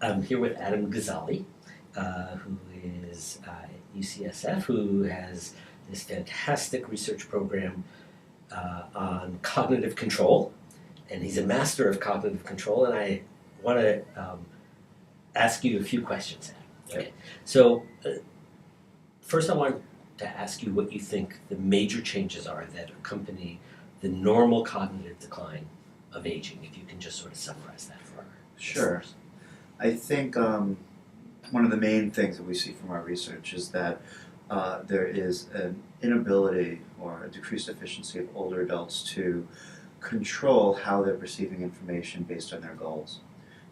I'm here with Adam Gazzaley, who is at UCSF, who has this fantastic research program on cognitive control, and he's a master of cognitive control. And I want to ask you a few questions, Adam. Okay. So, first, I want to ask you what you think the major changes are that accompany the normal cognitive decline of aging. If you can just sort of summarize that for our listeners. I think one of the main things that we see from our research is that there is an inability or a decreased efficiency of older adults to control how they're perceiving information based on their goals.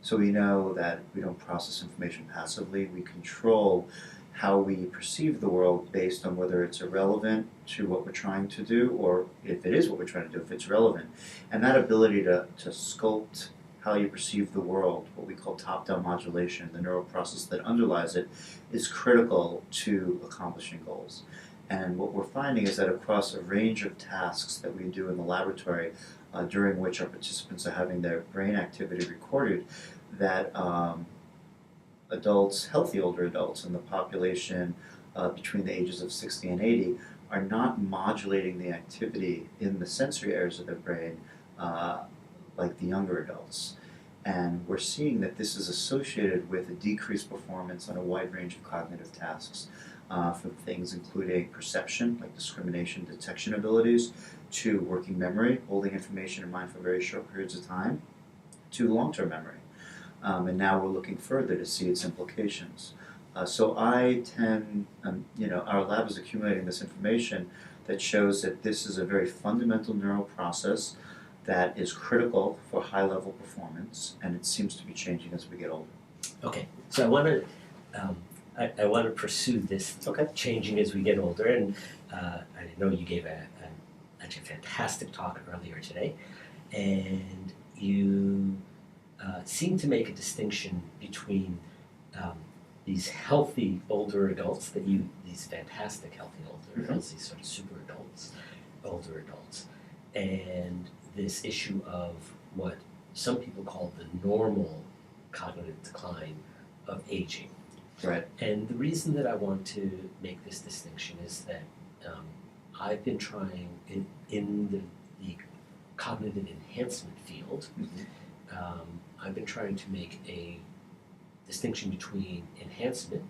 So we know that we don't process information passively. We control how we perceive the world based on whether it's irrelevant to what we're trying to do, or if it is what we're trying to do, if it's relevant. And that ability to sculpt how you perceive the world, what we call top-down modulation, the neural process that underlies it, is critical to accomplishing goals. And what we're finding is that across a range of tasks that we do in the laboratory, during which our participants are having their brain activity recorded, that adults, healthy older adults in the population between the ages of 60 and 80, are not modulating the activity in the sensory areas of their brain like the younger adults. And we're seeing that this is associated with a decreased performance on a wide range of cognitive tasks, from things including perception, like discrimination, detection abilities, to working memory, holding information in mind for very short periods of time, to long-term memory. And now we're looking further to see its implications. So I tend, our lab is accumulating this information that shows that this is a very fundamental neural process that is critical for high-level performance, and it seems to be changing as we get older. Okay, so I want to pursue this changing as we get older, and I know you gave actually a fantastic talk earlier today, and you seem to make a distinction between these healthy older adults, these fantastic healthy older adults, these sort of super adults, older adults, and this issue of what some people call the normal cognitive decline of aging. Right. And the reason that I want to make this distinction is that I've been trying in the cognitive enhancement field, I've been trying to make a distinction between enhancement,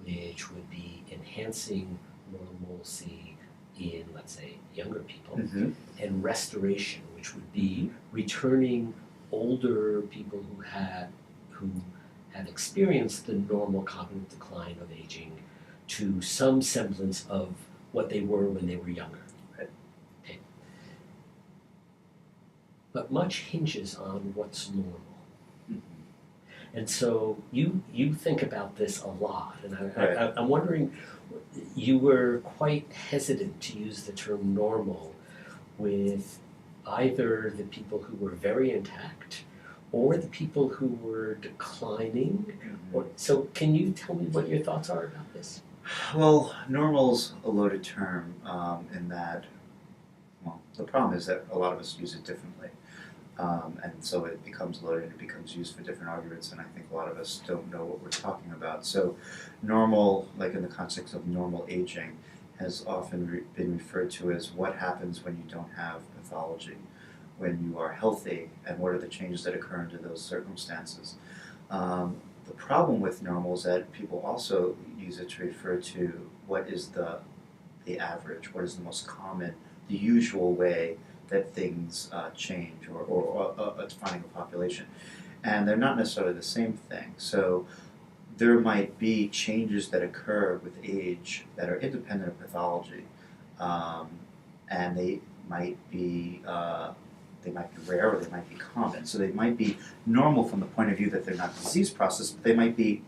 which would be enhancing normalcy in, let's say, younger people, and restoration, which would be returning older people who have experienced the normal cognitive decline of aging to some semblance of what they were when they were younger. Right. Okay. But much hinges on what's normal. And so you think about this a lot, and I'm wondering, you were quite hesitant to use the term normal with either the people who were very intact or the people who were declining. So can you tell me what your thoughts are about this? Well, normal's a loaded term in that, the problem is that a lot of us use it differently. And so it becomes loaded, it becomes used for different arguments, and I think a lot of us don't know what we're talking about. So normal, like in the context of normal aging, has often been referred to as what happens when you don't have pathology, when you are healthy, and what are the changes that occur under those circumstances. The problem with normal is that people also use it to refer to what is the average, what is the most common, the usual way that things change, or defining a population. And they're not necessarily the same thing. So there might be changes that occur with age that are independent of pathology, and they might be rare, or they might be common. So they might be normal from the point of view that they're not disease process, but they might be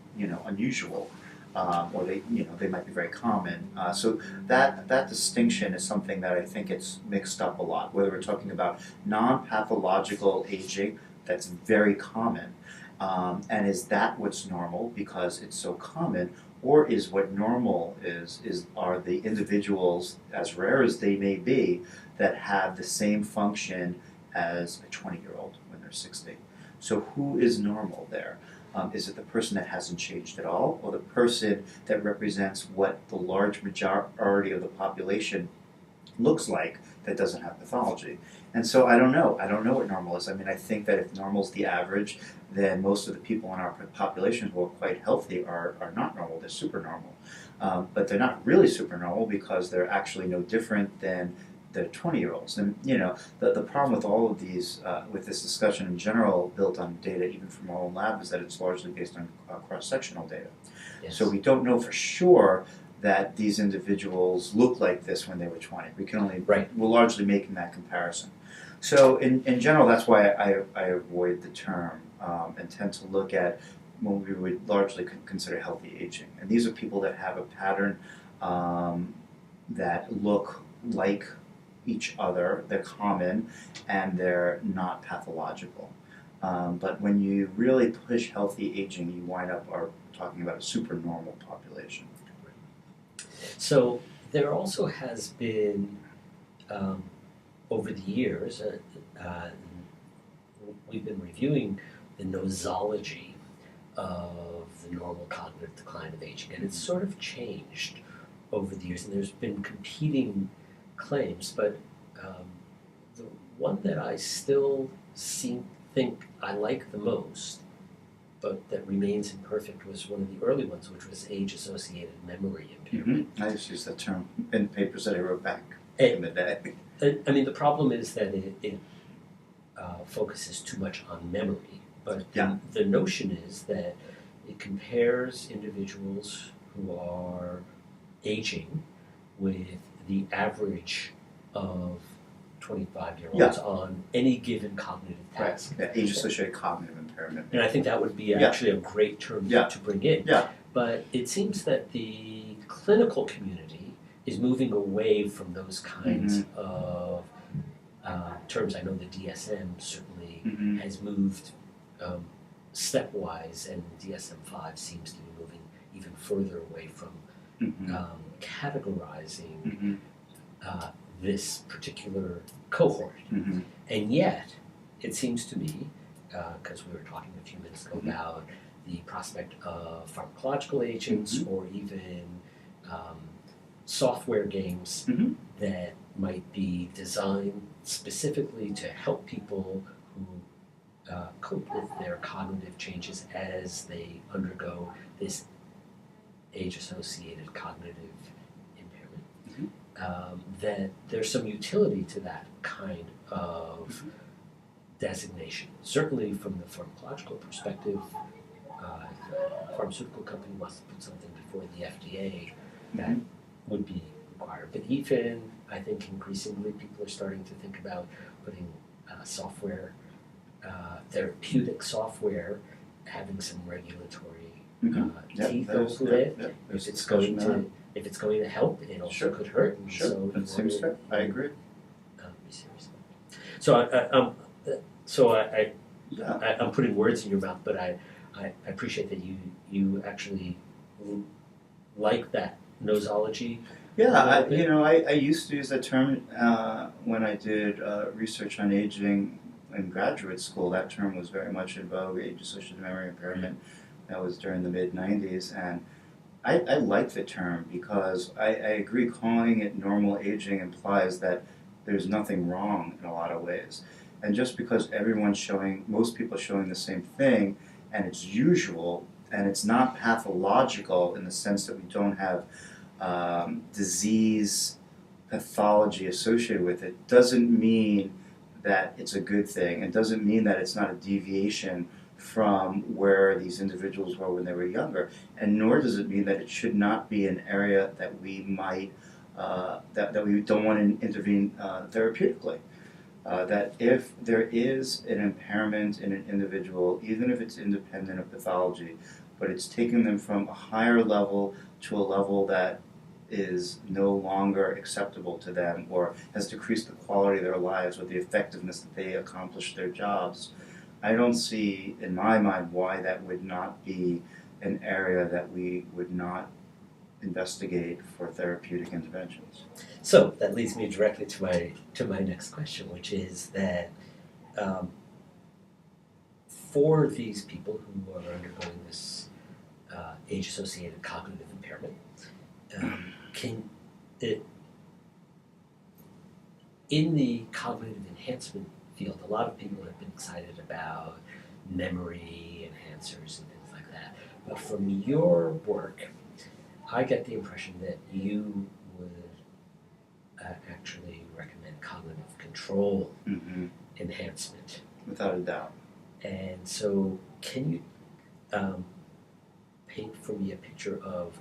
unusual. Or they might be very common. So that distinction is something that I think it's mixed up a lot. Whether we're talking about non-pathological aging, that's very common, and is that what's normal because it's so common, or is what normal are the individuals, as rare as they may be, that have the same function as a 20-year-old when they're 60. So who is normal there? Is it the person that hasn't changed at all, or the person that represents what the large majority of the population looks like that doesn't have pathology? And so I don't know. I don't know what normal is. I mean, I think that if normal is the average, then most of the people in our population who are quite healthy are not normal. They're super normal. But they're not really super normal because they're actually no different than the 20-year-olds. And, you know, the problem with all of these, with this discussion in general, built on data even from our own lab, is that it's largely based on cross-sectional data. Yes. So we don't know for sure that these individuals look like this when they were 20. We can only, we're largely making that comparison. So in general, that's why I avoid the term and tend to look at what we would largely consider healthy aging. And these are people that have a pattern that look like each other, they're common, and they're not pathological. But when you really push healthy aging, you wind up talking about a supernormal population. So there also has been, over the years, we've been reviewing the nosology of the normal cognitive decline of aging, and it's sort of changed over the years, and there's been competing claims, but the one that I still think I like the most, but that remains imperfect, was one of the early ones, which was age-associated memory impairment. I used to use that term in papers that I wrote back in the day. I mean, the problem is that it focuses too much on memory, but the notion is that it compares individuals who are aging with the average of 25-year-olds on any given cognitive task. Right. Age-associated cognitive impairment. And I think that would be actually a great term to bring in. But it seems that the clinical community is moving away from those kinds of terms. I know the DSM certainly has moved stepwise, and DSM-5 seems to be moving even further away from categorizing this particular cohort. And yet, it seems to me, because we were talking a few minutes ago about the prospect of pharmacological agents or even software games that might be designed specifically to help people who cope with their cognitive changes as they undergo this age-associated cognitive impairment, that there's some utility to that kind of designation. Certainly from the pharmacological perspective, if a pharmaceutical company wants to put something before the FDA, that would be required. But even, I think increasingly people are starting to think about putting software, therapeutic software, having some regulatory teeth over it. If it's going to help, it also could hurt. And so that seems fair. I agree. Be serious about it. So I'm putting words in your mouth, but I appreciate that you actually like that nosology. I used to use that term when I did research on aging in graduate school. That term was very much in vogue, age-associated memory impairment. That was during the mid-90s, and I like the term because I agree calling it normal aging implies that there's nothing wrong in a lot of ways. And just because most people are showing the same thing, and it's usual, and it's not pathological in the sense that we don't have disease pathology associated with it, doesn't mean that it's a good thing. It doesn't mean that it's not a deviation from where these individuals were when they were younger, and nor does it mean that it should not be an area that we might that we don't want to intervene therapeutically. That if there is an impairment in an individual, even if it's independent of pathology, but it's taking them from a higher level to a level that is no longer acceptable to them or has decreased the quality of their lives or the effectiveness that they accomplish their jobs, I don't see in my mind why that would not be an area that we would not investigate for therapeutic interventions. So that leads me directly to my next question, which is that for these people who are undergoing this age-associated cognitive impairment, can it, in the cognitive enhancement field, a lot of people have been excited about memory enhancers and things like that. But from your work, I get the impression that you would actually recommend cognitive control enhancement. Without a doubt. And so, can you paint for me a picture of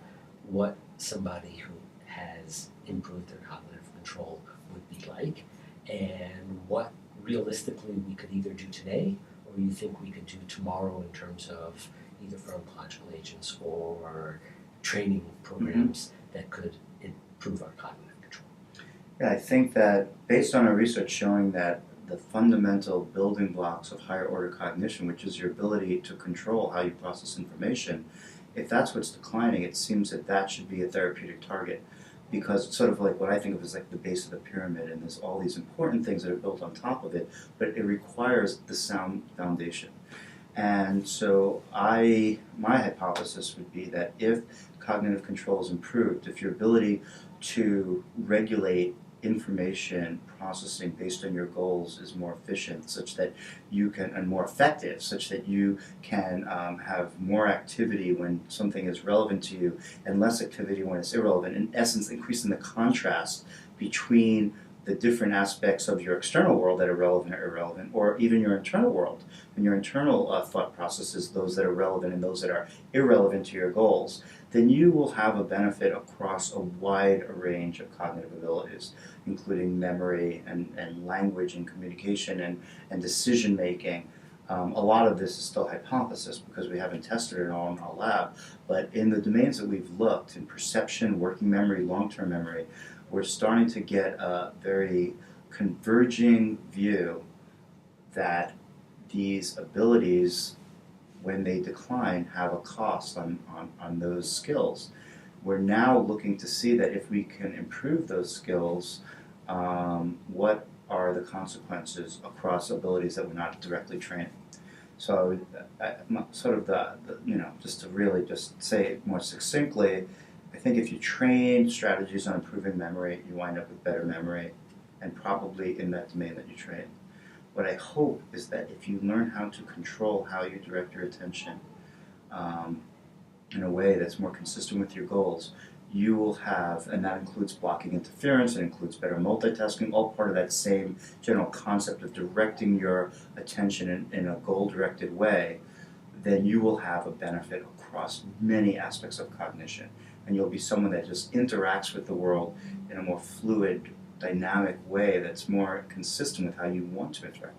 what somebody who has improved their cognitive control would be like, and what realistically we could either do today or you think we could do tomorrow in terms of either pharmacological agents or training programs that could improve our cognitive control? Yeah, I think that based on our research showing that the fundamental building blocks of higher order cognition, which is your ability to control how you process information, if that's what's declining, it seems that that should be a therapeutic target. Because it's sort of like what I think of as like the base of the pyramid, and there's all these important things that are built on top of it, but it requires the sound foundation. And so my hypothesis would be that if cognitive control is improved, if your ability to regulate information processing based on your goals is more efficient, such that you can, and more effective, such that you can have more activity when something is relevant to you and less activity when it's irrelevant, in essence increasing the contrast between the different aspects of your external world that are relevant or irrelevant, or even your internal world and your internal thought processes, those that are relevant and those that are irrelevant to your goals, then you will have a benefit across a wide range of cognitive abilities, including memory and language and communication and decision making. A lot of this is still hypothesis because we haven't tested it all in our lab, but in the domains that we've looked, in perception, working memory, long-term memory, we're starting to get a very converging view that these abilities, when they decline, have a cost on those skills. We're now looking to see that if we can improve those skills, what are the consequences across abilities that we're not directly training. So sort of just to really just say it more succinctly, I think if you train strategies on improving memory, you wind up with better memory, and probably in that domain that you train. What I hope is that if you learn how to control how you direct your attention in a way that's more consistent with your goals, you will have, and that includes blocking interference, it includes better multitasking, all part of that same general concept of directing your attention in a goal-directed way, then you will have a benefit across many aspects of cognition. And you'll be someone that just interacts with the world in a more fluid, dynamic way that's more consistent with how you want to interact.